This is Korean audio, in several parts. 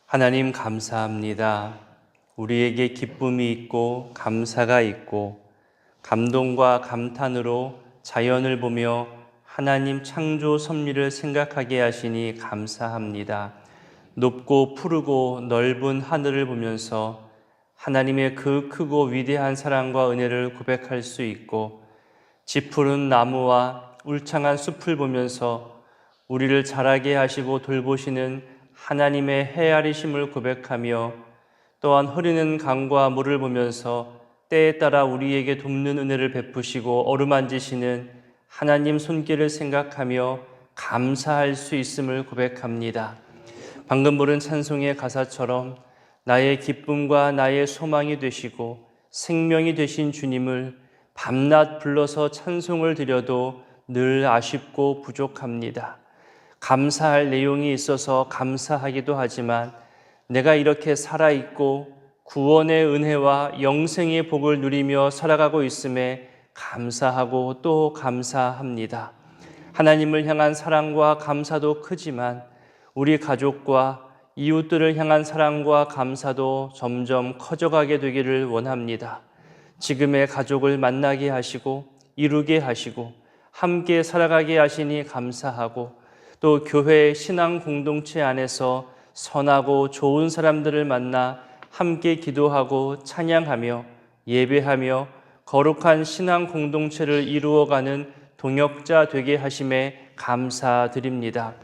하나님 감사합니다. 우리에게 기쁨이 있고 감사가 있고 감동과 감탄으로 자연을 보며 하나님 창조 섭리를 생각하게 하시니 감사합니다. 높고 푸르고 넓은 하늘을 보면서 하나님의 그 크고 위대한 사랑과 은혜를 고백할 수 있고 지푸른 나무와 울창한 숲을 보면서 우리를 자라게 하시고 돌보시는 하나님의 헤아리심을 고백하며 또한 흐르는 강과 물을 보면서 때에 따라 우리에게 돕는 은혜를 베푸시고 어루만지시는 하나님 손길을 생각하며 감사할 수 있음을 고백합니다. 방금 부른 찬송의 가사처럼 나의 기쁨과 나의 소망이 되시고 생명이 되신 주님을 밤낮 불러서 찬송을 드려도 늘 아쉽고 부족합니다. 감사할 내용이 있어서 감사하기도 하지만 내가 이렇게 살아있고 구원의 은혜와 영생의 복을 누리며 살아가고 있음에 감사하고 또 감사합니다. 하나님을 향한 사랑과 감사도 크지만 우리 가족과 이웃들을 향한 사랑과 감사도 점점 커져가게 되기를 원합니다. 지금의 가족을 만나게 하시고 이루게 하시고 함께 살아가게 하시니 감사하고 또 교회 신앙 공동체 안에서 선하고 좋은 사람들을 만나 함께 기도하고 찬양하며 예배하며 거룩한 신앙 공동체를 이루어가는 동역자 되게 하심에 감사드립니다.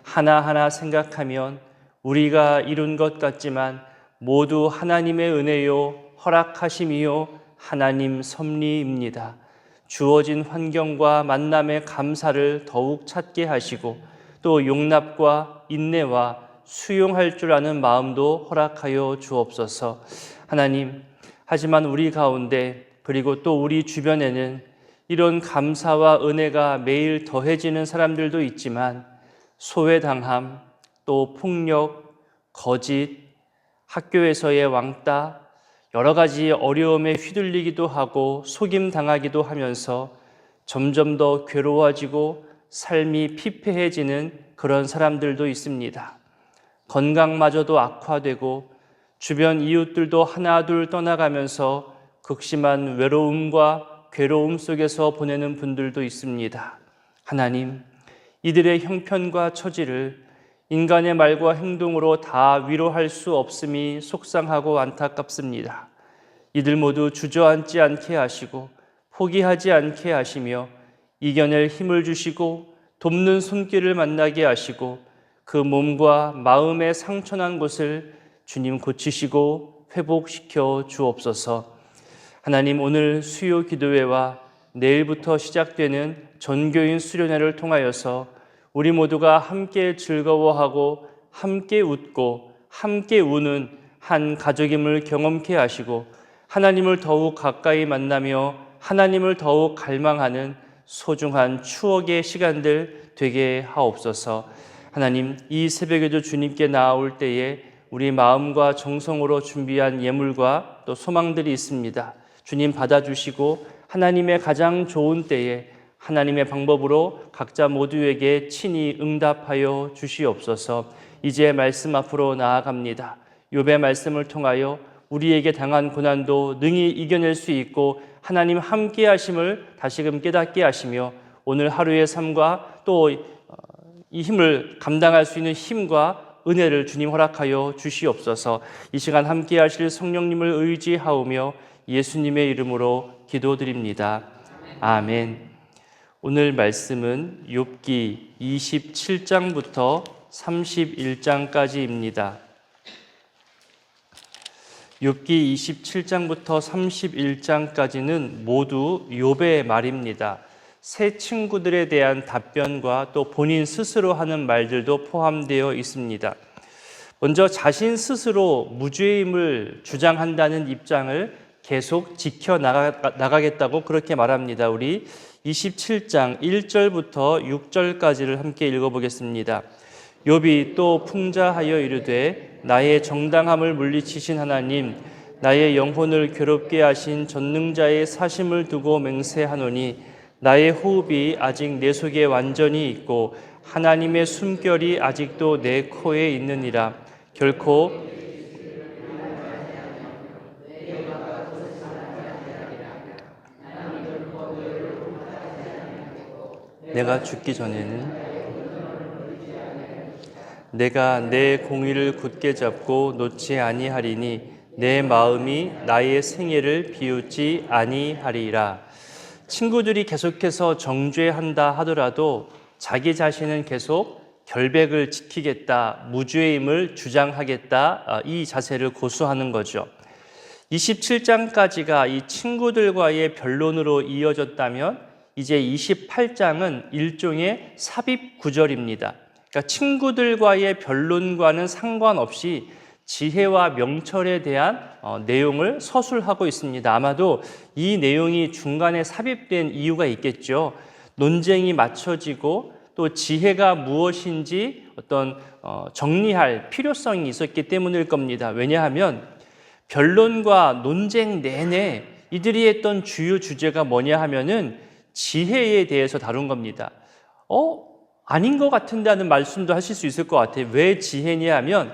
하나하나 생각하면 우리가 이룬 것 같지만 모두 하나님의 은혜요 허락하심이요 하나님 섭리입니다. 주어진 환경과 만남의 감사를 더욱 찾게 하시고 또 용납과 인내와 수용할 줄 아는 마음도 허락하여 주옵소서. 하나님, 하지만 우리 가운데 그리고 또 우리 주변에는 이런 감사와 은혜가 매일 더해지는 사람들도 있지만 소외당함, 또 폭력, 거짓, 학교에서의 왕따, 여러 가지 어려움에 휘둘리기도 하고 속임당하기도 하면서 점점 더 괴로워지고 삶이 피폐해지는 그런 사람들도 있습니다. 건강마저도 악화되고 주변 이웃들도 하나둘 떠나가면서 극심한 외로움과 괴로움 속에서 보내는 분들도 있습니다. 하나님, 이들의 형편과 처지를 인간의 말과 행동으로 다 위로할 수 없음이 속상하고 안타깝습니다. 이들 모두 주저앉지 않게 하시고 포기하지 않게 하시며 이겨낼 힘을 주시고 돕는 손길을 만나게 하시고 그 몸과 마음의 상처난 곳을 주님 고치시고 회복시켜 주옵소서. 하나님, 오늘 수요 기도회와 내일부터 시작되는 전교인 수련회를 통하여서 우리 모두가 함께 즐거워하고 함께 웃고 함께 우는 한 가족임을 경험케 하시고 하나님을 더욱 가까이 만나며 하나님을 더욱 갈망하는 소중한 추억의 시간들 되게 하옵소서. 하나님, 이 새벽에도 주님께 나아올 때에 우리 마음과 정성으로 준비한 예물과 또 소망들이 있습니다. 주님 받아주시고 하나님의 가장 좋은 때에 하나님의 방법으로 각자 모두에게 친히 응답하여 주시옵소서. 이제 말씀 앞으로 나아갑니다. 욥의 말씀을 통하여 우리에게 당한 고난도 능히 이겨낼 수 있고 하나님 함께 하심을 다시금 깨닫게 하시며 오늘 하루의 삶과 또 이 힘을 감당할 수 있는 힘과 은혜를 주님 허락하여 주시옵소서. 이 시간 함께 하실 성령님을 의지하오며 예수님의 이름으로 기도드립니다. 아멘. 오늘 말씀은 욥기 27장부터 31장까지입니다. 욥기 27장부터 31장까지는 모두 욥의 말입니다. 세 친구들에 대한 답변과 또 본인 스스로 하는 말들도 포함되어 있습니다. 먼저 자신 스스로 무죄임을 주장한다는 입장을 계속 지켜나가겠다고 그렇게 말합니다. 우리 27장 1절부터 6절까지를 함께 읽어보겠습니다. 욥이 또 풍자하여 이르되 나의 정당함을 물리치신 하나님, 나의 영혼을 괴롭게 하신 전능자의 사심을 두고 맹세하노니 나의 호흡이 아직 내 속에 완전히 있고 하나님의 숨결이 아직도 내 코에 있느니라. 결코 내가 죽기 전에는 내가 내 공의를 굳게 잡고 놓지 아니하리니 내 마음이 나의 생애를 비웃지 아니하리라. 친구들이 계속해서 정죄한다 하더라도 자기 자신은 계속 결백을 지키겠다, 무죄임을 주장하겠다, 이 자세를 고수하는 거죠. 27장까지가 이 친구들과의 변론으로 이어졌다면 이제 28장은 일종의 삽입 구절입니다. 그러니까 친구들과의 변론과는 상관없이 지혜와 명철에 대한 내용을 서술하고 있습니다. 아마도 이 내용이 중간에 삽입된 이유가 있겠죠. 논쟁이 맞춰지고 또 지혜가 무엇인지 어떤 정리할 필요성이 있었기 때문일 겁니다. 왜냐하면 변론과 논쟁 내내 이들이 했던 주요 주제가 뭐냐 하면은 지혜에 대해서 다룬 겁니다. 아닌 것 같은데 하는 말씀도 하실 수 있을 것 같아요. 왜 지혜냐 하면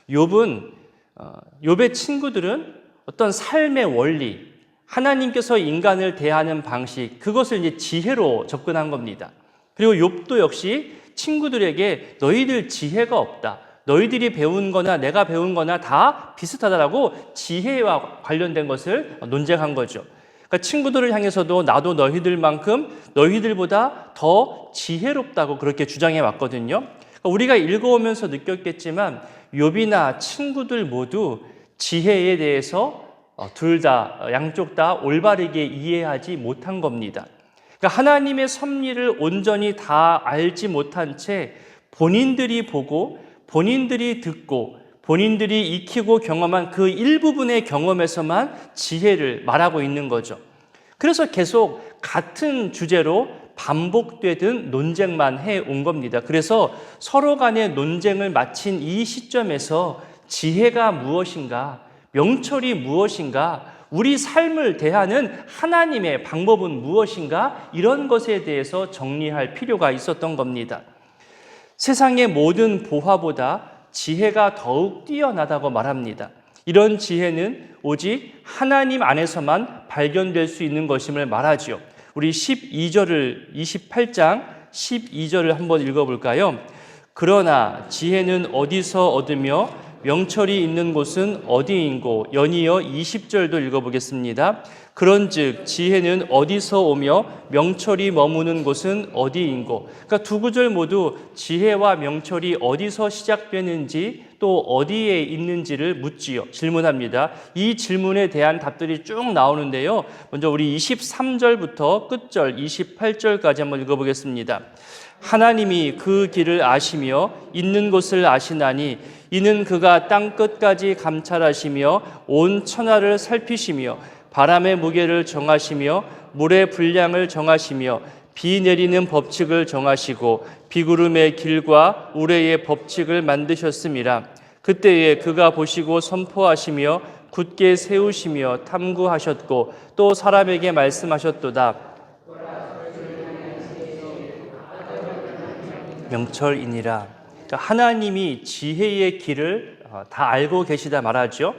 욥의 친구들은 어떤 삶의 원리, 하나님께서 인간을 대하는 방식, 그것을 이제 지혜로 접근한 겁니다. 그리고 욥도 역시 친구들에게 너희들 지혜가 없다, 너희들이 배운 거나 내가 배운 거나 다 비슷하다라고 지혜와 관련된 것을 논쟁한 거죠. 그러니까 친구들을 향해서도 나도 너희들만큼 너희들보다 더 지혜롭다고 그렇게 주장해 왔거든요. 그러니까 우리가 읽어오면서 느꼈겠지만 욥이나 친구들 모두 지혜에 대해서 둘 다, 양쪽 다 올바르게 이해하지 못한 겁니다. 그러니까 하나님의 섭리를 온전히 다 알지 못한 채 본인들이 보고 본인들이 듣고 본인들이 익히고 경험한 그 일부분의 경험에서만 지혜를 말하고 있는 거죠. 그래서 계속 같은 주제로 반복되던 논쟁만 해온 겁니다. 그래서 서로 간의 논쟁을 마친 이 시점에서 지혜가 무엇인가, 명철이 무엇인가, 우리 삶을 대하는 하나님의 방법은 무엇인가, 이런 것에 대해서 정리할 필요가 있었던 겁니다. 세상의 모든 보화보다 지혜가 더욱 뛰어나다고 말합니다. 이런 지혜는 오직 하나님 안에서만 발견될 수 있는 것임을 말하죠. 우리 28장 12절을 한번 읽어볼까요? 그러나 지혜는 어디서 얻으며 명철이 있는 곳은 어디인고, 연이어 20절도 읽어보겠습니다. 그런즉 지혜는 어디서 오며 명철이 머무는 곳은 어디인고. 그러니까 두 구절 모두 지혜와 명철이 어디서 시작되는지 또 어디에 있는지를 묻지요. 질문합니다. 이 질문에 대한 답들이 쭉 나오는데요. 먼저 우리 23절부터 끝절 28절까지 한번 읽어보겠습니다. 하나님이 그 길을 아시며 있는 곳을 아시나니 이는 그가 땅 끝까지 감찰하시며 온 천하를 살피시며 바람의 무게를 정하시며 물의 분량을 정하시며 비 내리는 법칙을 정하시고 비구름의 길과 우레의 법칙을 만드셨음이라. 그때에 그가 보시고 선포하시며 굳게 세우시며 탐구하셨고 또 사람에게 말씀하셨도다. 명철이니라. 하나님이 지혜의 길을 다 알고 계시다 말하죠.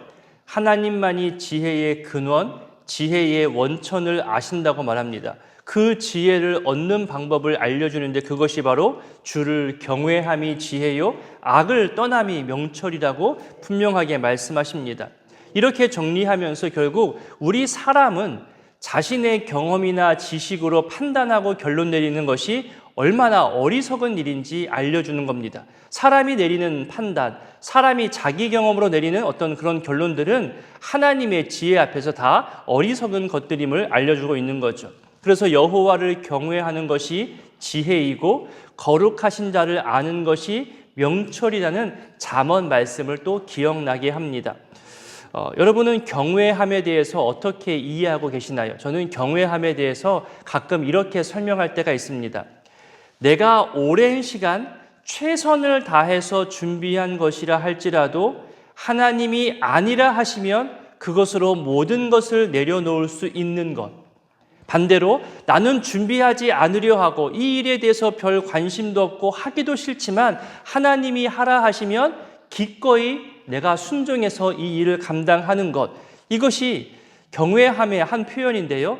하나님만이 지혜의 근원, 지혜의 원천을 아신다고 말합니다. 그 지혜를 얻는 방법을 알려주는데 그것이 바로 주를 경외함이 지혜요 악을 떠남이 명철이라고 분명하게 말씀하십니다. 이렇게 정리하면서 결국 우리 사람은 자신의 경험이나 지식으로 판단하고 결론 내리는 것이 얼마나 어리석은 일인지 알려주는 겁니다. 사람이 내리는 판단, 사람이 자기 경험으로 내리는 어떤 그런 결론들은 하나님의 지혜 앞에서 다 어리석은 것들임을 알려주고 있는 거죠. 그래서 여호와를 경외하는 것이 지혜이고 거룩하신 자를 아는 것이 명철이라는 잠언 말씀을 또 기억나게 합니다. 여러분은 경외함에 대해서 어떻게 이해하고 계시나요? 저는 경외함에 대해서 가끔 이렇게 설명할 때가 있습니다. 내가 오랜 시간 최선을 다해서 준비한 것이라 할지라도 하나님이 아니라 하시면 그것으로 모든 것을 내려놓을 수 있는 것. 반대로 나는 준비하지 않으려 하고 이 일에 대해서 별 관심도 없고 하기도 싫지만 하나님이 하라 하시면 기꺼이 내가 순종해서 이 일을 감당하는 것, 이것이 경외함의 한 표현인데요.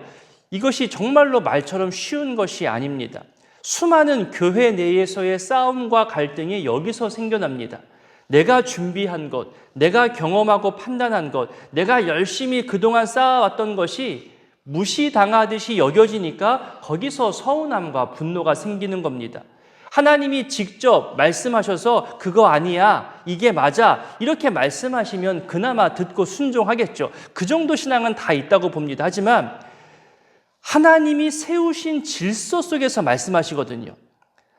이것이 정말로 말처럼 쉬운 것이 아닙니다. 수많은 교회 내에서의 싸움과 갈등이 여기서 생겨납니다. 내가 준비한 것, 내가 경험하고 판단한 것, 내가 열심히 그동안 쌓아왔던 것이 무시당하듯이 여겨지니까 거기서 서운함과 분노가 생기는 겁니다. 하나님이 직접 말씀하셔서 그거 아니야, 이게 맞아, 이렇게 말씀하시면 그나마 듣고 순종하겠죠. 그 정도 신앙은 다 있다고 봅니다. 하지만 하나님이 세우신 질서 속에서 말씀하시거든요.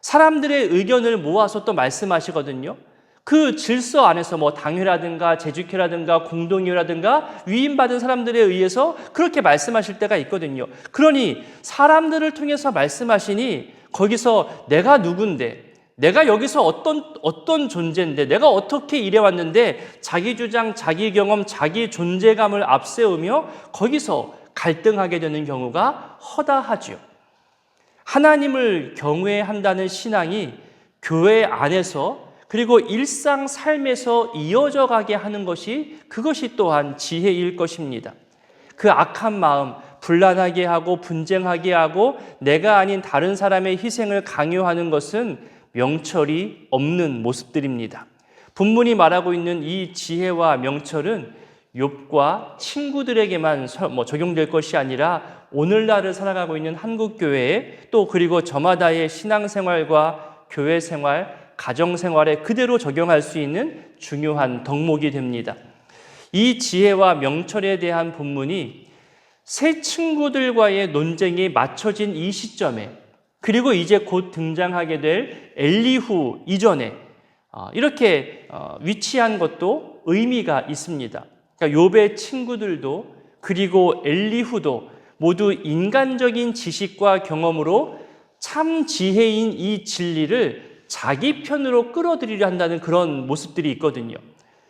사람들의 의견을 모아서 또 말씀하시거든요. 그 질서 안에서 당회라든가 제주교라든가 공동회라든가 위임받은 사람들에 의해서 그렇게 말씀하실 때가 있거든요. 그러니 사람들을 통해서 말씀하시니 거기서 내가 누군데, 내가 여기서 어떤 존재인데, 내가 어떻게 일해왔는데 자기 주장, 자기 경험, 자기 존재감을 앞세우며 거기서 갈등하게 되는 경우가 허다하죠. 하나님을 경외한다는 신앙이 교회 안에서 그리고 일상 삶에서 이어져 가게 하는 것이 그것이 또한 지혜일 것입니다. 그 악한 마음, 분란하게 하고 분쟁하게 하고 내가 아닌 다른 사람의 희생을 강요하는 것은 명철이 없는 모습들입니다. 본문이 말하고 있는 이 지혜와 명철은 욥과 친구들에게만 적용될 것이 아니라 오늘날을 살아가고 있는 한국교회에 또 그리고 저마다의 신앙생활과 교회생활, 가정생활에 그대로 적용할 수 있는 중요한 덕목이 됩니다. 이 지혜와 명철에 대한 본문이 새 친구들과의 논쟁이 맞춰진 이 시점에 그리고 이제 곧 등장하게 될 엘리후 이전에 이렇게 위치한 것도 의미가 있습니다. 그러니까 욥의 친구들도 그리고 엘리후도 모두 인간적인 지식과 경험으로 참 지혜인 이 진리를 자기 편으로 끌어들이려 한다는 그런 모습들이 있거든요.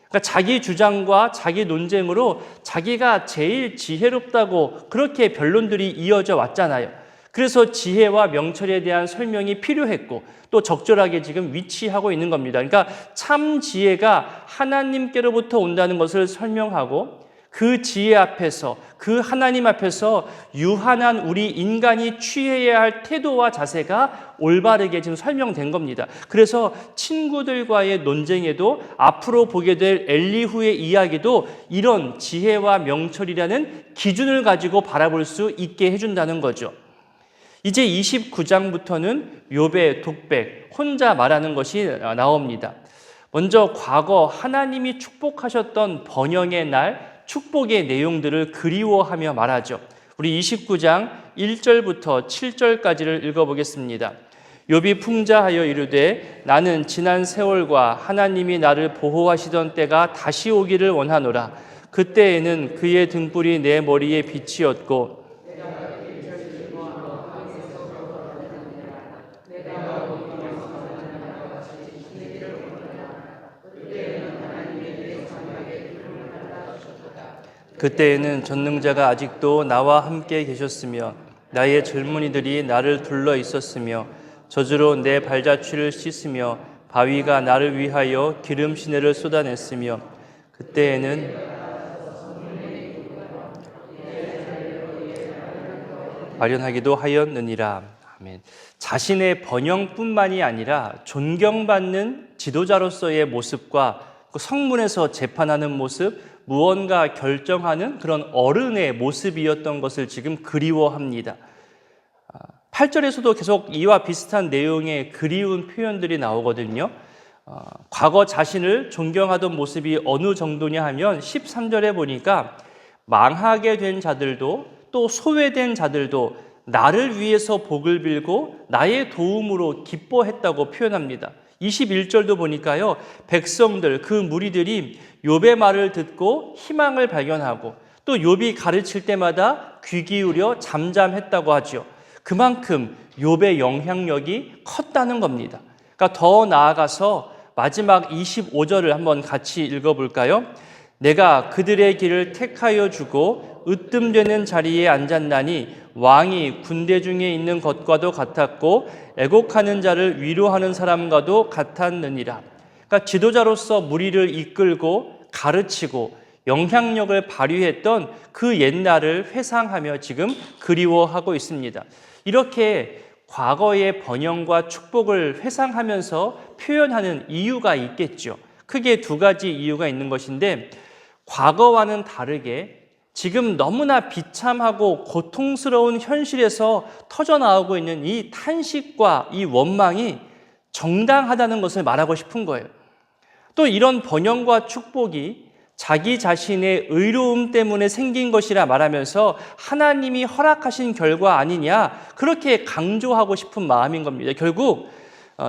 그러니까 자기 주장과 자기 논쟁으로 자기가 제일 지혜롭다고 그렇게 변론들이 이어져 왔잖아요. 그래서 지혜와 명철에 대한 설명이 필요했고 또 적절하게 지금 위치하고 있는 겁니다. 그러니까 참 지혜가 하나님께로부터 온다는 것을 설명하고 그 지혜 앞에서 그 하나님 앞에서 유한한 우리 인간이 취해야 할 태도와 자세가 올바르게 지금 설명된 겁니다. 그래서 친구들과의 논쟁에도 앞으로 보게 될 엘리후의 이야기도 이런 지혜와 명철이라는 기준을 가지고 바라볼 수 있게 해준다는 거죠. 이제 29장부터는 욥의 독백, 혼자 말하는 것이 나옵니다. 먼저 과거 하나님이 축복하셨던 번영의 날, 축복의 내용들을 그리워하며 말하죠. 우리 29장 1절부터 7절까지를 읽어보겠습니다. 욥이 풍자하여 이르되 나는 지난 세월과 하나님이 나를 보호하시던 때가 다시 오기를 원하노라. 그때에는 그의 등불이 내 머리에 빛이었고 그때에는 전능자가 아직도 나와 함께 계셨으며 나의 젊은이들이 나를 둘러 있었으며 저주로 내 발자취를 씻으며 바위가 나를 위하여 기름 시내를 쏟아냈으며 그때에는 마련하기도 하였느니라. 아멘. 자신의 번영뿐만이 아니라 존경받는 지도자로서의 모습과 그 성문에서 재판하는 모습, 무언가 결정하는 그런 어른의 모습이었던 것을 지금 그리워합니다. 8절에서도 계속 이와 비슷한 내용의 그리운 표현들이 나오거든요. 과거 자신을 존경하던 모습이 어느 정도냐 하면 13절에 보니까 망하게 된 자들도 또 소외된 자들도 나를 위해서 복을 빌고 나의 도움으로 기뻐했다고 표현합니다. 21절도 보니까요, 백성들, 그 무리들이 욥의 말을 듣고 희망을 발견하고 또 욥이 가르칠 때마다 귀 기울여 잠잠했다고 하죠. 그만큼 욥의 영향력이 컸다는 겁니다. 그러니까 더 나아가서 마지막 25절을 한번 같이 읽어볼까요? 내가 그들의 길을 택하여 주고 으뜸되는 자리에 앉았나니 왕이 군대 중에 있는 것과도 같았고 애곡하는 자를 위로하는 사람과도 같았느니라. 그러니까 지도자로서 무리를 이끌고 가르치고 영향력을 발휘했던 그 옛날을 회상하며 지금 그리워하고 있습니다. 이렇게 과거의 번영과 축복을 회상하면서 표현하는 이유가 있겠죠. 크게 두 가지 이유가 있는 것인데, 과거와는 다르게 지금 너무나 비참하고 고통스러운 현실에서 터져나오고 있는 이 탄식과 이 원망이 정당하다는 것을 말하고 싶은 거예요. 또 이런 번영과 축복이 자기 자신의 의로움 때문에 생긴 것이라 말하면서 하나님이 허락하신 결과 아니냐, 그렇게 강조하고 싶은 마음인 겁니다. 결국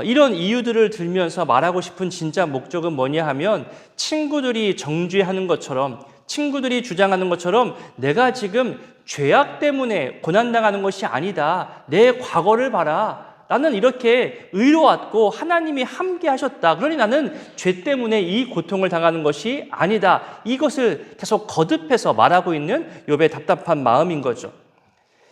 이런 이유들을 들면서 말하고 싶은 진짜 목적은 뭐냐 하면, 친구들이 정죄하는 것처럼, 친구들이 주장하는 것처럼 내가 지금 죄악 때문에 고난당하는 것이 아니다. 내 과거를 봐라. 나는 이렇게 의로웠고 하나님이 함께 하셨다. 그러니 나는 죄 때문에 이 고통을 당하는 것이 아니다. 이것을 계속 거듭해서 말하고 있는 욥의 답답한 마음인 거죠.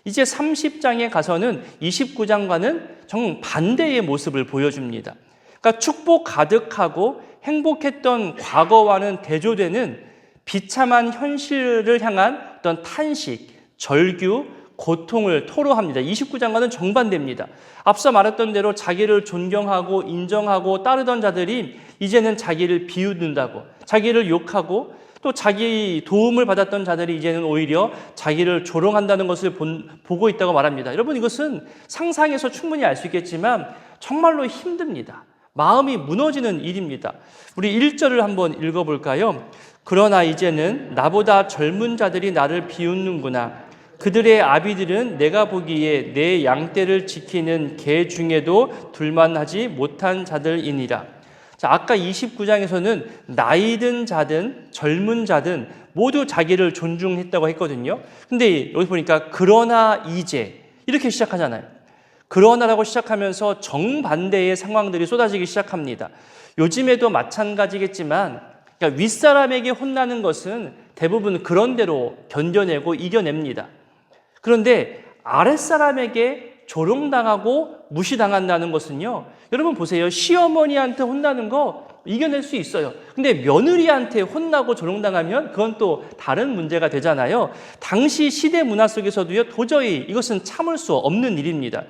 이제 30장에 가서는 29장과는 정반대의 모습을 보여줍니다. 그러니까 축복 가득하고 행복했던 과거와는 대조되는 비참한 현실을 향한 어떤 탄식, 절규, 고통을 토로합니다. 29장과는 정반대입니다. 앞서 말했던 대로 자기를 존경하고 인정하고 따르던 자들이 이제는 자기를 비웃는다고, 자기를 욕하고, 또 자기 도움을 받았던 자들이 이제는 오히려 자기를 조롱한다는 것을 보고 있다고 말합니다. 여러분, 이것은 상상해서 충분히 알 수 있겠지만 정말로 힘듭니다. 마음이 무너지는 일입니다. 우리 1절을 한번 읽어볼까요? 그러나 이제는 나보다 젊은 자들이 나를 비웃는구나. 그들의 아비들은 내가 보기에 내 양떼를 지키는 개 중에도 둘만하지 못한 자들이니라. 자, 아까 29장에서는 나이든 자든 젊은 자든 모두 자기를 존중했다고 했거든요. 근데 여기 보니까 그러나 이제 이렇게 시작하잖아요. 그러나라고 시작하면서 정반대의 상황들이 쏟아지기 시작합니다. 요즘에도 마찬가지겠지만, 그러니까 윗사람에게 혼나는 것은 대부분 그런 대로 견뎌내고 이겨냅니다. 그런데 아랫사람에게 조롱당하고 무시당한다는 것은요, 여러분 보세요. 시어머니한테 혼나는 거 이겨낼 수 있어요. 근데 며느리한테 혼나고 조롱당하면 그건 또 다른 문제가 되잖아요. 당시 시대 문화 속에서도요, 도저히 이것은 참을 수 없는 일입니다.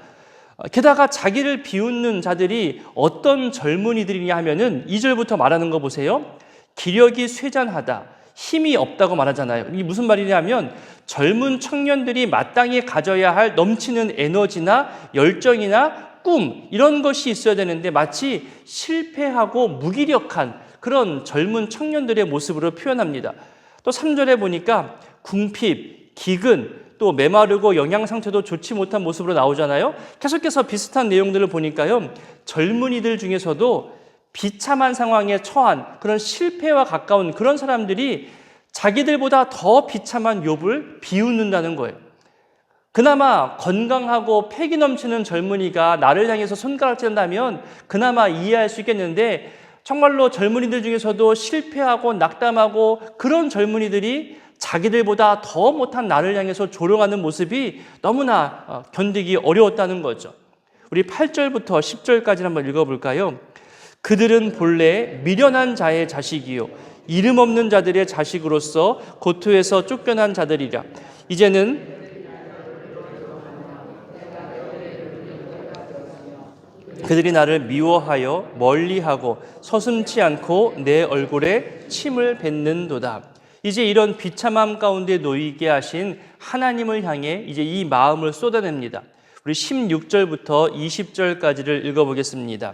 게다가 자기를 비웃는 자들이 어떤 젊은이들이냐 하면은 2절부터 말하는 거 보세요. 기력이 쇠잔하다, 힘이 없다고 말하잖아요. 이게 무슨 말이냐면, 젊은 청년들이 마땅히 가져야 할 넘치는 에너지나 열정이나 꿈, 이런 것이 있어야 되는데 마치 실패하고 무기력한 그런 젊은 청년들의 모습으로 표현합니다. 또 3절에 보니까 궁핍, 기근, 또 메마르고 영양 상태도 좋지 못한 모습으로 나오잖아요. 계속해서 비슷한 내용들을 보니까요, 젊은이들 중에서도 비참한 상황에 처한 그런 실패와 가까운 그런 사람들이 자기들보다 더 비참한 욥을 비웃는다는 거예요. 그나마 건강하고 패기 넘치는 젊은이가 나를 향해서 손가락질한다면 그나마 이해할 수 있겠는데, 정말로 젊은이들 중에서도 실패하고 낙담하고 그런 젊은이들이 자기들보다 더 못한 나를 향해서 조롱하는 모습이 너무나 견디기 어려웠다는 거죠. 우리 8절부터 10절까지 한번 읽어볼까요? 그들은 본래 미련한 자의 자식이요 이름 없는 자들의 자식으로서 고토에서 쫓겨난 자들이라. 이제는 그들이 나를 미워하여 멀리하고 서슴지 않고 내 얼굴에 침을 뱉는도다. 이제 이런 비참함 가운데 놓이게 하신 하나님을 향해 이제 이 마음을 쏟아냅니다. 우리 16절부터 20절까지를 읽어보겠습니다.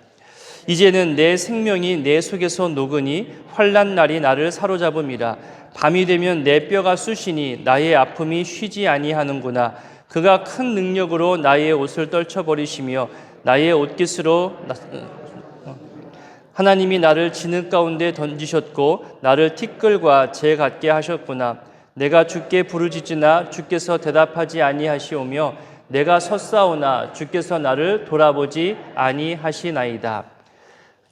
이제는 내 생명이 내 속에서 녹으니 환난 날이 나를 사로잡음이라. 밤이 되면 내 뼈가 쑤시니 나의 아픔이 쉬지 아니하는구나. 그가 큰 능력으로 나의 옷을 떨쳐버리시며 나의 옷깃으로 하나님이 나를 진흙 가운데 던지셨고 나를 티끌과 재 같게 하셨구나. 내가 주께 부르짖으나 주께서 대답하지 아니하시오며 내가 섰사오나 주께서 나를 돌아보지 아니하시나이다.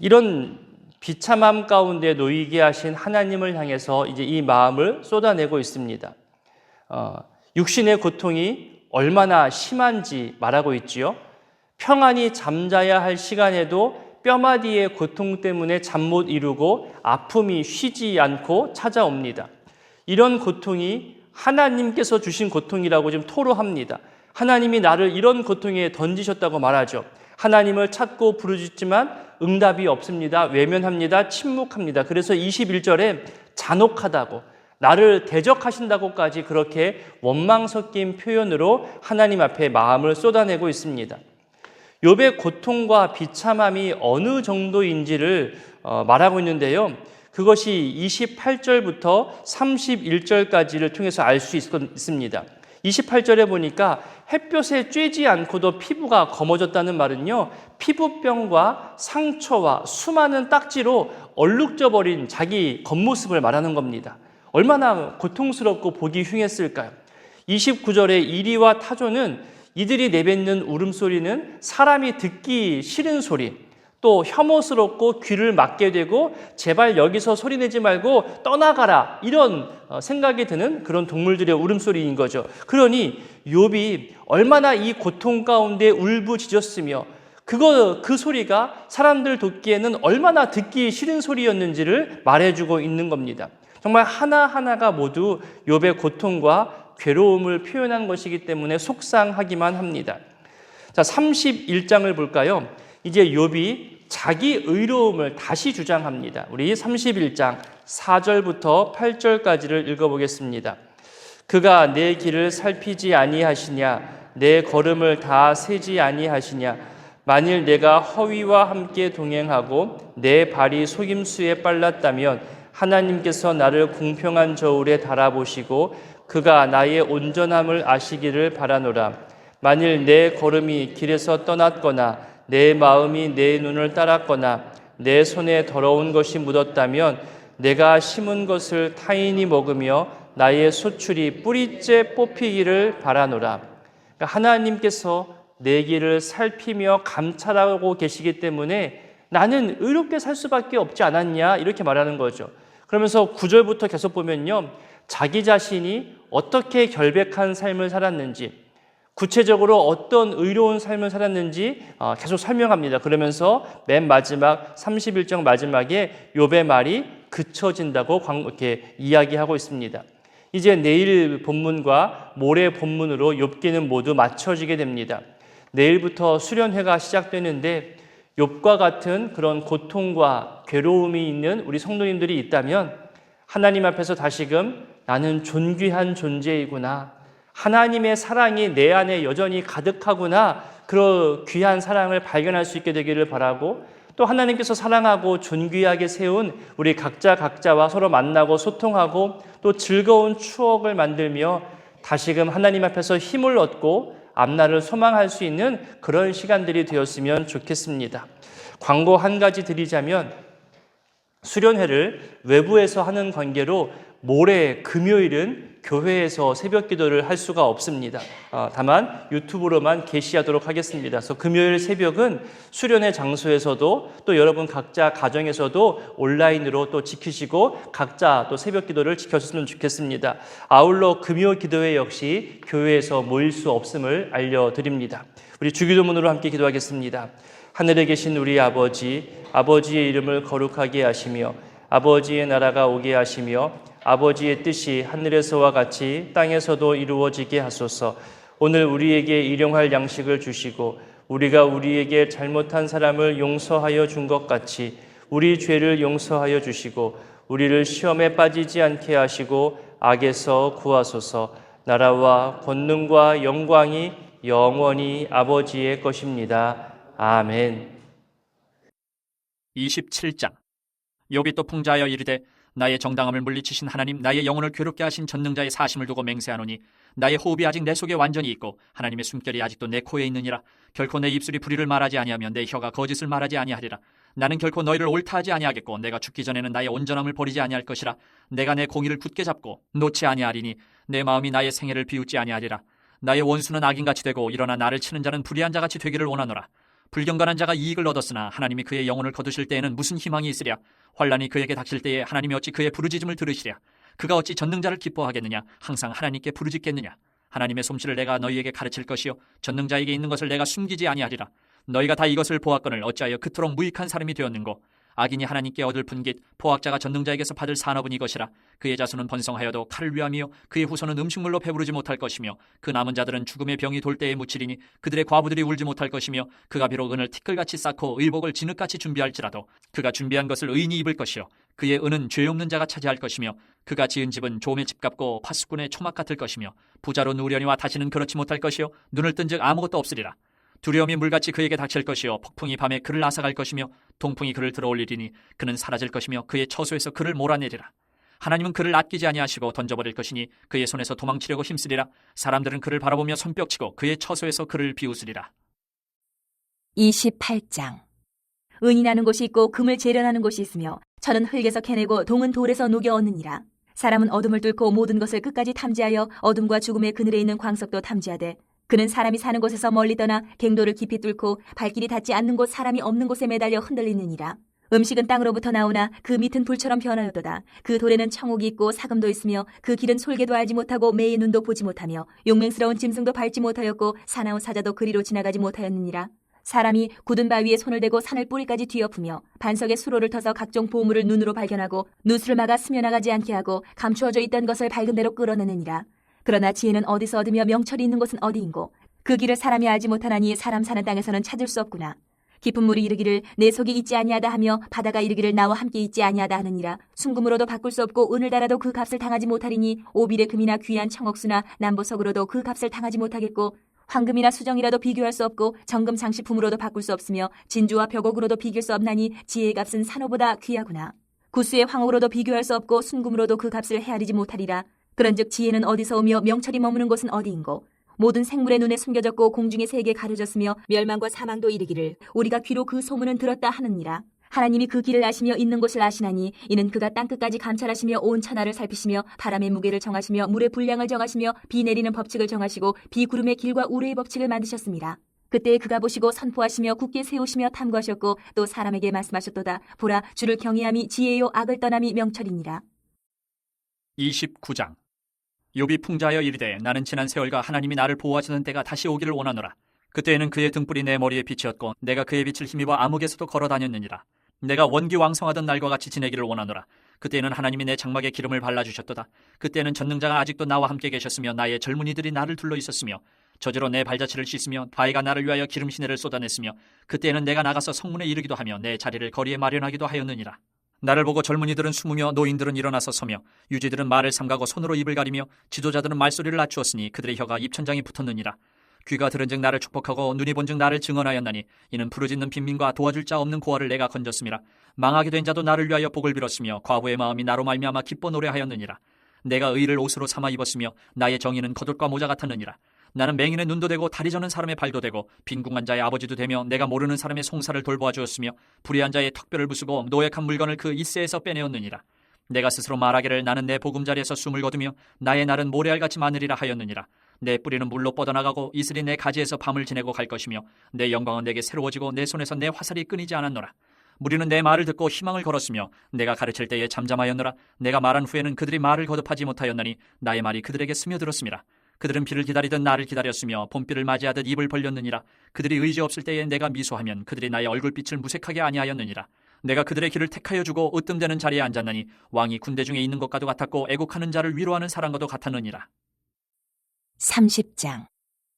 이런 비참함 가운데 놓이게 하신 하나님을 향해서 이제 이 마음을 쏟아내고 있습니다. 육신의 고통이 얼마나 심한지 말하고 있지요. 평안히 잠자야 할 시간에도 뼈마디의 고통 때문에 잠 못 이루고 아픔이 쉬지 않고 찾아옵니다. 이런 고통이 하나님께서 주신 고통이라고 지금 토로합니다. 하나님이 나를 이런 고통에 던지셨다고 말하죠. 하나님을 찾고 부르짖지만 응답이 없습니다. 외면합니다. 침묵합니다. 그래서 21절에 잔혹하다고, 나를 대적하신다고까지 그렇게 원망 섞인 표현으로 하나님 앞에 마음을 쏟아내고 있습니다. 욥의 고통과 비참함이 어느 정도인지를 말하고 있는데요. 그것이 28절부터 31절까지를 통해서 알 수 있습니다. 28절에 보니까 햇볕에 쬐지 않고도 피부가 검어졌다는 말은요, 피부병과 상처와 수많은 딱지로 얼룩져 버린 자기 겉모습을 말하는 겁니다. 얼마나 고통스럽고 보기 흉했을까요? 29절에 이리와 타조는 이들이 내뱉는 울음소리는 사람이 듣기 싫은 소리, 또 혐오스럽고 귀를 막게 되고 제발 여기서 소리내지 말고 떠나가라, 이런 생각이 드는 그런 동물들의 울음소리인 거죠. 그러니 욥이 얼마나 이 고통 가운데 울부짖었으며 그 소리가 사람들 듣기에는 얼마나 듣기 싫은 소리였는지를 말해주고 있는 겁니다. 정말 하나하나가 모두 욥의 고통과 괴로움을 표현한 것이기 때문에 속상하기만 합니다. 자, 31장을 볼까요? 이제 욥이 자기 의로움을 다시 주장합니다. 우리 31장 4절부터 8절까지를 읽어보겠습니다. 그가 내 길을 살피지 아니하시냐? 내 걸음을 다 세지 아니하시냐? 만일 내가 허위와 함께 동행하고 내 발이 속임수에 빨랐다면 하나님께서 나를 공평한 저울에 달아보시고 그가 나의 온전함을 아시기를 바라노라. 만일 내 걸음이 길에서 떠났거나 내 마음이 내 눈을 따랐거나 내 손에 더러운 것이 묻었다면 내가 심은 것을 타인이 먹으며 나의 소출이 뿌리째 뽑히기를 바라노라. 하나님께서 내 길을 살피며 감찰하고 계시기 때문에 나는 의롭게 살 수밖에 없지 않았냐, 이렇게 말하는 거죠. 그러면서 9절부터 계속 보면요, 자기 자신이 어떻게 결백한 삶을 살았는지, 구체적으로 어떤 의로운 삶을 살았는지 계속 설명합니다. 그러면서 맨 마지막 31장 마지막에 욥의 말이 그쳐진다고 이렇게 이야기하고 있습니다. 이제 내일 본문과 모레 본문으로 욥기는 모두 맞춰지게 됩니다. 내일부터 수련회가 시작되는데 욥과 같은 그런 고통과 괴로움이 있는 우리 성도님들이 있다면 하나님 앞에서 다시금 나는 존귀한 존재이구나, 하나님의 사랑이 내 안에 여전히 가득하구나, 그런 귀한 사랑을 발견할 수 있게 되기를 바라고, 또 하나님께서 사랑하고 존귀하게 세운 우리 각자와 서로 만나고 소통하고 또 즐거운 추억을 만들며 다시금 하나님 앞에서 힘을 얻고 앞날을 소망할 수 있는 그런 시간들이 되었으면 좋겠습니다. 광고 한 가지 드리자면, 수련회를 외부에서 하는 관계로 모레 금요일은 교회에서 새벽 기도를 할 수가 없습니다. 다만 유튜브로만 게시하도록 하겠습니다. 그래서 금요일 새벽은 수련회 장소에서도 또 여러분 각자 가정에서도 온라인으로 또 지키시고 각자 또 새벽 기도를 지켰으면 좋겠습니다. 아울러 금요 기도회 역시 교회에서 모일 수 없음을 알려드립니다. 우리 주기도문으로 함께 기도하겠습니다. 하늘에 계신 우리 아버지, 아버지의 이름을 거룩하게 하시며 아버지의 나라가 오게 하시며 아버지의 뜻이 하늘에서와 같이 땅에서도 이루어지게 하소서. 오늘 우리에게 일용할 양식을 주시고 우리가 우리에게 잘못한 사람을 용서하여 준 것 같이 우리 죄를 용서하여 주시고 우리를 시험에 빠지지 않게 하시고 악에서 구하소서. 나라와 권능과 영광이 영원히 아버지의 것입니다. 아멘. 27장. 욥이 또 풍자하여 이르되 나의 정당함을 물리치신 하나님, 나의 영혼을 괴롭게 하신 전능자의 사심을 두고 맹세하노니 나의 호흡이 아직 내 속에 완전히 있고 하나님의 숨결이 아직도 내 코에 있느니라. 결코 내 입술이 불의를 말하지 아니하며 내 혀가 거짓을 말하지 아니하리라. 나는 결코 너희를 옳다 하지 아니하겠고 내가 죽기 전에는 나의 온전함을 버리지 아니할 것이라. 내가 내 공의를 굳게 잡고 놓지 아니하리니 내 마음이 나의 생애를 비웃지 아니하리라. 나의 원수는 악인같이 되고 일어나 나를 치는 자는 불의한 자같이 되기를 원하노라. 불경건한 자가 이익을 얻었으나 하나님이 그의 영혼을 거두실 때에는 무슨 희망이 있으랴. 환란이 그에게 닥칠 때에 하나님이 어찌 그의 부르짖음을 들으시랴. 그가 어찌 전능자를 기뻐하겠느냐. 항상 하나님께 부르짖겠느냐. 하나님의 솜씨를 내가 너희에게 가르칠 것이요 전능자에게 있는 것을 내가 숨기지 아니하리라. 너희가 다 이것을 보았거늘 어찌하여 그토록 무익한 사람이 되었는고? 악인이 하나님께 얻을 분깃 포악자가 전능자에게서 받을 산업은 이것이라. 그의 자손은 번성하여도 칼을 위하며 그의 후손은 음식물로 배부르지 못할 것이며 그 남은 자들은 죽음의 병이 돌 때에 묻히리니 그들의 과부들이 울지 못할 것이며 그가 비록 은을 티끌같이 쌓고 의복을 진흙같이 준비할지라도 그가 준비한 것을 의인이 입을 것이요 그의 은은 죄 없는 자가 차지할 것이며 그가 지은 집은 조음의 집 같고 파수꾼의 초막 같을 것이며 부자로 누우려니와 다시는 그렇지 못할 것이요 눈을 뜬즉 아무것도 없으리라. 두려움이 물같이 그에게 닥칠 것이요 폭풍이 밤에 그를 앗아갈 것이며 동풍이 그를 들어올리리니 그는 사라질 것이며 그의 처소에서 그를 몰아내리라. 하나님은 그를 아끼지 아니하시고 던져버릴 것이니 그의 손에서 도망치려고 힘쓰리라. 사람들은 그를 바라보며 손뼉치고 그의 처소에서 그를 비웃으리라. 28장. 은이 나는 곳이 있고 금을 재련하는 곳이 있으며 천은 흙에서 캐내고 동은 돌에서 녹여 얻느니라. 사람은 어둠을 뚫고 모든 것을 끝까지 탐지하여 어둠과 죽음의 그늘에 있는 광석도 탐지하되 그는 사람이 사는 곳에서 멀리 떠나 갱도를 깊이 뚫고 발길이 닿지 않는 곳 사람이 없는 곳에 매달려 흔들리느니라. 음식은 땅으로부터 나오나 그 밑은 불처럼 변하였도다. 그 돌에는 청옥이 있고 사금도 있으며 그 길은 솔개도 알지 못하고 매의 눈도 보지 못하며 용맹스러운 짐승도 밟지 못하였고 사나운 사자도 그리로 지나가지 못하였느니라. 사람이 굳은 바위에 손을 대고 산을 뿌리까지 뒤엎으며 반석에 수로를 터서 각종 보물을 눈으로 발견하고 누수를 막아 스며나가지 않게 하고 감추어져 있던 것을 밝은 대로 끌어내느니라. 그러나 지혜는 어디서 얻으며 명철이 있는 곳은 어디인고? 그 길을 사람이 알지 못하나니 사람 사는 땅에서는 찾을 수 없구나. 깊은 물이 이르기를 내 속에 있지 아니하다 하며 바다가 이르기를 나와 함께 있지 아니하다 하느니라. 순금으로도 바꿀 수 없고 은을 달아도 그 값을 당하지 못하리니 오빌의 금이나 귀한 청옥수나 남보석으로도 그 값을 당하지 못하겠고 황금이나 수정이라도 비교할 수 없고 정금 장식품으로도 바꿀 수 없으며 진주와 벽옥으로도 비길 수 없나니 지혜의 값은 산호보다 귀하구나. 구수의 황옥으로도 비교할 수 없고 순금으로도 그 값을 헤아리지 못하리라. 그런즉 지혜는 어디서 오며 명철이 머무는 곳은 어디인고? 모든 생물의 눈에 숨겨졌고 공중의 새에게 가려졌으며 멸망과 사망도 이르기를 우리가 귀로 그 소문은 들었다 하느니라. 하나님이 그 길을 아시며 있는 곳을 아시나니 이는 그가 땅끝까지 감찰하시며 온 천하를 살피시며 바람의 무게를 정하시며 물의 분량을 정하시며 비 내리는 법칙을 정하시고 비구름의 길과 우레의 법칙을 만드셨습니다. 그때 그가 보시고 선포하시며 굳게 세우시며 탐구하셨고 또 사람에게 말씀하셨도다. 보라, 주를 경외함이 지혜요 악을 떠남이 명철이니라. 29장. 욥이 풍자하여 이르되 나는 지난 세월과 하나님이 나를 보호하시는 때가 다시 오기를 원하노라. 그때에는 그의 등불이 내 머리에 빛이었고 내가 그의 빛을 힘입어 암흑에서도 걸어 다녔느니라. 내가 원기왕성하던 날과 같이 지내기를 원하노라. 그때에는 하나님이 내 장막에 기름을 발라주셨도다. 그때는 전능자가 아직도 나와 함께 계셨으며 나의 젊은이들이 나를 둘러 있었으며 저주로 내 발자취를 씻으며 바위가 나를 위하여 기름 시내를 쏟아냈으며 그때에는 내가 나가서 성문에 이르기도 하며 내 자리를 거리에 마련하기도 하였느니라. 나를 보고 젊은이들은 숨으며 노인들은 일어나서 서며 유지들은 말을 삼가고 손으로 입을 가리며 지도자들은 말소리를 낮추었으니 그들의 혀가 입천장이 붙었느니라. 귀가 들은즉 나를 축복하고 눈이 본즉 나를 증언하였나니 이는 부르짖는 빈민과 도와줄 자 없는 고아를 내가 건졌음이라. 망하게 된 자도 나를 위하여 복을 빌었으며 과부의 마음이 나로 말미암아 기뻐 노래하였느니라. 내가 의를 옷으로 삼아 입었으며 나의 정의는 겉옷과 모자 같았느니라. 나는 맹인의 눈도 되고 다리 저는 사람의 발도 되고 빈궁한 자의 아버지도 되며 내가 모르는 사람의 송사를 돌보아 주었으며 불의한 자의 턱뼈를 부수고 노획한 물건을 그 이새에서 빼내었느니라. 내가 스스로 말하기를 나는 내 보금자리에서 숨을 거두며 나의 날은 모래알같이 많으리라 하였느니라. 내 뿌리는 물로 뻗어나가고 이슬이 내 가지에서 밤을 지내고 갈 것이며 내 영광은 내게 새로워지고 내 손에서 내 화살이 끊이지 않았노라. 무리는 내 말을 듣고 희망을 걸었으며 내가 가르칠 때에 잠잠하였노라. 내가 말한 후에는 그들이 말을 거듭하지 못하였나니 나의 말이 그들에게 스며들었음이라. 그들은 비를 기다리듯 나를 기다렸으며 봄비를 맞이하듯 입을 벌렸느니라. 그들이 의지 없을 때에 내가 미소하면 그들이 나의 얼굴빛을 무색하게 아니하였느니라. 내가 그들의 길을 택하여 주고 으뜸되는 자리에 앉았나니 왕이 군대 중에 있는 것과도 같았고 애곡하는 자를 위로하는 사람과도 같았느니라. 30장.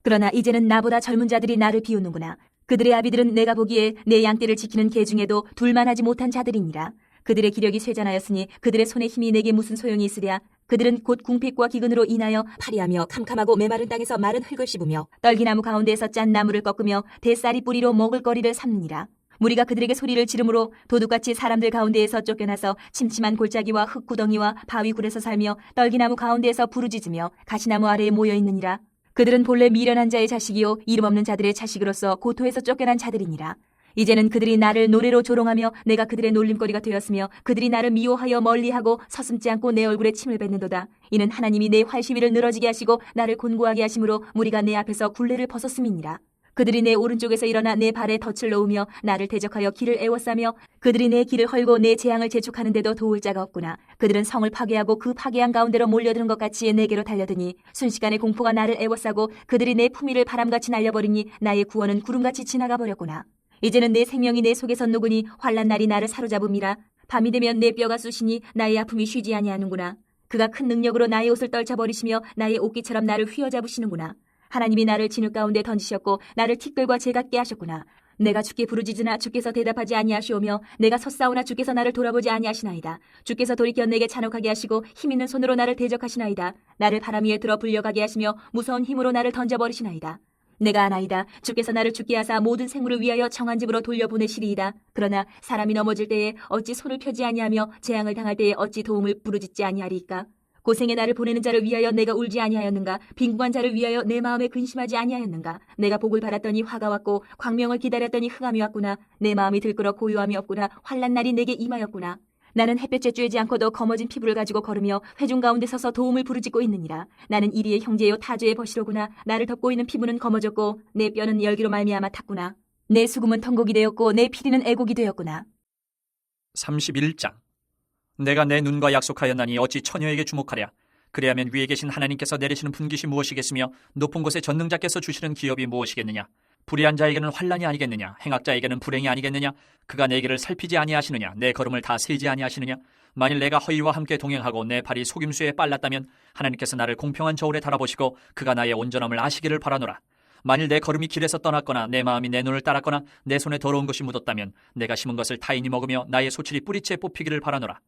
그러나 이제는 나보다 젊은 자들이 나를 비우는구나. 그들의 아비들은 내가 보기에 내 양떼를 지키는 개 중에도 둘만하지 못한 자들이니라. 그들의 기력이 쇠잔하였으니 그들의 손의 힘이 내게 무슨 소용이 있으랴. 그들은 곧 궁핍과 기근으로 인하여 파리하며 캄캄하고 메마른 땅에서 마른 흙을 씹으며 떨기나무 가운데에서 짠 나무를 꺾으며 대쌀이 뿌리로 먹을거리를 삼느니라. 무리가 그들에게 소리를 지르므로 도둑같이 사람들 가운데에서 쫓겨나서 침침한 골짜기와 흙구덩이와 바위굴에서 살며 떨기나무 가운데에서 부르짖으며 가시나무 아래에 모여 있느니라. 그들은 본래 미련한 자의 자식이요 이름 없는 자들의 자식으로서 고토에서 쫓겨난 자들이니라. 이제는 그들이 나를 노래로 조롱하며 내가 그들의 놀림거리가 되었으며 그들이 나를 미워하여 멀리하고 서슴지 않고 내 얼굴에 침을 뱉는도다. 이는 하나님이 내 활시위를 늘어지게 하시고 나를 곤고하게 하심으로 무리가 내 앞에서 굴레를 벗었음이니라. 그들이 내 오른쪽에서 일어나 내 발에 덫을 놓으며 나를 대적하여 길을 애워싸며 그들이 내 길을 헐고 내 재앙을 재촉하는데도 도울 자가 없구나. 그들은 성을 파괴하고 그 파괴한 가운데로 몰려드는 것 같이 내게로 달려드니 순식간에 공포가 나를 애워싸고 그들이 내 품위를 바람같이 날려버리니 나의 구원은 구름같이 지나가 버렸구나. 이제는 내 생명이 내 속에서 녹으니 환난 날이 나를 사로잡음이라. 밤이 되면 내 뼈가 쑤시니 나의 아픔이 쉬지 아니하는구나. 그가 큰 능력으로 나의 옷을 떨쳐버리시며 나의 옷깃처럼 나를 휘어잡으시는구나. 하나님이 나를 진흙 가운데 던지셨고 나를 티끌과 재 같게 하셨구나. 내가 주께 부르짖으나 주께서 대답하지 아니하시오며 내가 섰사오나 주께서 나를 돌아보지 아니하시나이다. 주께서 돌이켜 내게 잔혹하게 하시고 힘있는 손으로 나를 대적하시나이다. 나를 바람 위에 들어 불려가게 하시며 무서운 힘으로 나를 던져버리시나이다. 내가 아나이다. 주께서 나를 죽게 하사 모든 생물을 위하여 정한 집으로 돌려보내시리이다. 그러나 사람이 넘어질 때에 어찌 손을 펴지 아니하며 재앙을 당할 때에 어찌 도움을 부르짖지 아니하리이까. 고생에 나를 보내는 자를 위하여 내가 울지 아니하였는가? 빈궁한 자를 위하여 내 마음에 근심하지 아니하였는가? 내가 복을 바랐더니 화가 왔고 광명을 기다렸더니 흥함이 왔구나. 내 마음이 들끓어 고요함이 없구나. 환난 날이 내게 임하였구나. 나는 햇볕에 쬐지 않고도 검어진 피부를 가지고 걸으며 회중 가운데 서서 도움을 부르짖고 있느니라. 나는 이리의 형제요 타조의 버시로구나. 나를 덮고 있는 피부는 검어졌고 내 뼈는 열기로 말미암아 탔구나. 내 수금은 통곡이 되었고 내 피리는 애곡이 되었구나. 31장. 내가 내 눈과 약속하였나니 어찌 처녀에게 주목하랴. 그리하면 위에 계신 하나님께서 내리시는 분깃이 무엇이겠으며 높은 곳에 전능자께서 주시는 기업이 무엇이겠느냐. 불의한 자에게는 환난이 아니겠느냐. 행악자에게는 불행이 아니겠느냐. 그가 내 길을 살피지 아니하시느냐. 내 걸음을 다 세지 아니하시느냐. 만일 내가 허위와 함께 동행하고 내 발이 속임수에 빨랐다면 하나님께서 나를 공평한 저울에 달아보시고 그가 나의 온전함을 아시기를 바라노라. 만일 내 걸음이 길에서 떠났거나 내 마음이 내 눈을 따랐거나 내 손에 더러운 것이 묻었다면 내가 심은 것을 타인이 먹으며 나의 소출이 뿌리째 뽑히기를 바라노라.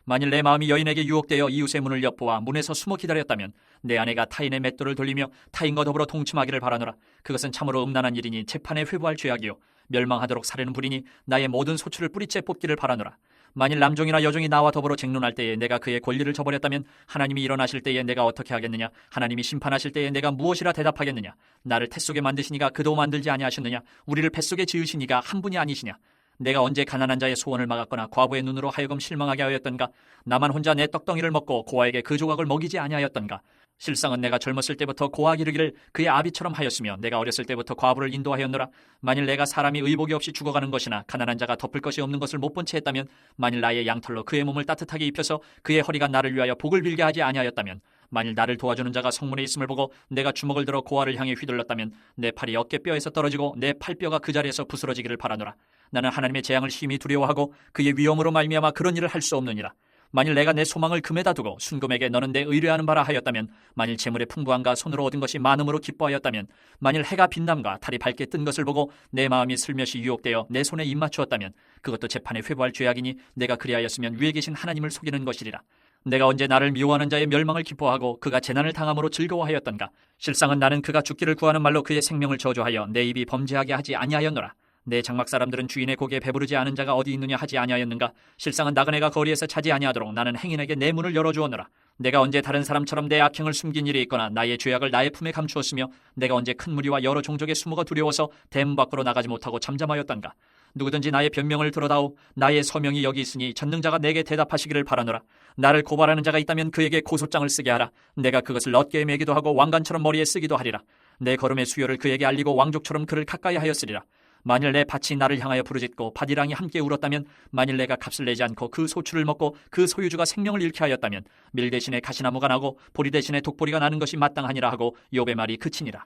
만일 내 마음이 여인에게 유혹되어 이웃의 문을 엿보아 문에서 숨어 기다렸다면 내 아내가 타인의 맷돌을 돌리며 타인과 더불어 동침하기를 바라노라. 그것은 참으로 음란한 일이니 재판에 회부할 죄악이요 멸망하도록 사르는 불이니 나의 모든 소출을 뿌리째 뽑기를 바라노라. 만일 남종이나 여종이 나와 더불어 쟁론할 때에 내가 그의 권리를 저버렸다면 하나님이 일어나실 때에 내가 어떻게 하겠느냐. 하나님이 심판하실 때에 내가 무엇이라 대답하겠느냐. 나를 태 속에 만드시니가 그도 만들지 아니하셨느냐. 우리를 뱃속에 지으시니가 한 분이 아니시냐. 내가 언제 가난한 자의 소원을 막았거나 과부의 눈으로 하여금 실망하게 하였던가. 나만 혼자 내 떡덩이를 먹고 고아에게 그 조각을 먹이지 아니하였던가. 실상은 내가 젊었을 때부터 고아 기르기를 그의 아비처럼 하였으며 내가 어렸을 때부터 과부를 인도하였노라. 만일 내가 사람이 의복이 없이 죽어가는 것이나 가난한 자가 덮을 것이 없는 것을 못 본 채 했다면, 만일 나의 양털로 그의 몸을 따뜻하게 입혀서 그의 허리가 나를 위하여 복을 빌게 하지 아니하였다면, 만일 나를 도와주는 자가 성문에 있음을 보고 내가 주먹을 들어 고아를 향해 휘둘렀다면 내 팔이 어깨뼈에서 떨어지고 내 팔뼈가 그 자리에서 부스러지기를 바라노라. 나는 하나님의 재앙을 심히 두려워하고 그의 위엄으로 말미암아 그런 일을 할 수 없느니라. 만일 내가 내 소망을 금에다 두고 순금에게 너는 내 의뢰하는 바라 하였다면, 만일 재물의 풍부함과 손으로 얻은 것이 많음으로 기뻐하였다면, 만일 해가 빛남과 달이 밝게 뜬 것을 보고 내 마음이 슬며시 유혹되어 내 손에 입맞추었다면 그것도 재판에 회부할 죄악이니 내가 그리하였으면 위에 계신 하나님을 속이는 것이리라. 내가 언제 나를 미워하는 자의 멸망을 기뻐하고 그가 재난을 당함으로 즐거워하였던가. 실상은 나는 그가 죽기를 구하는 말로 그의 생명을 저주하여 내 입이 범죄하게 하지 아니하였노라. 내 장막 사람들은 주인의 고기에 배부르지 않은 자가 어디 있느냐 하지 아니하였는가. 실상은 나그네가 거리에서 차지 아니하도록 나는 행인에게 내 문을 열어주었노라. 내가 언제 다른 사람처럼 내 악행을 숨긴 일이 있거나 나의 죄악을 나의 품에 감추었으며 내가 언제 큰 무리와 여러 종족의 수모가 두려워서 대문 밖으로 나가지 못하고 잠잠하였던가. 누구든지 나의 변명을 들어다오. 나의 서명이 여기 있으니 전능자가 내게 대답하시기를 바라노라. 나를 고발하는 자가 있다면 그에게 고소장을 쓰게 하라. 내가 그것을 어깨에 매기도 하고 왕관처럼 머리에 쓰기도 하리라. 내 걸음의 수요를 그에게 알리고 왕족처럼 그를 가까이 하였으리라. 만일 내 밭이 나를 향하여 부르짖고 밭이랑이 함께 울었다면, 만일 내가 값을 내지 않고 그 소출을 먹고 그 소유주가 생명을 잃게 하였다면 밀 대신에 가시나무가 나고 보리 대신에 독보리가 나는 것이 마땅하니라 하고 욥의 말이 그치니라.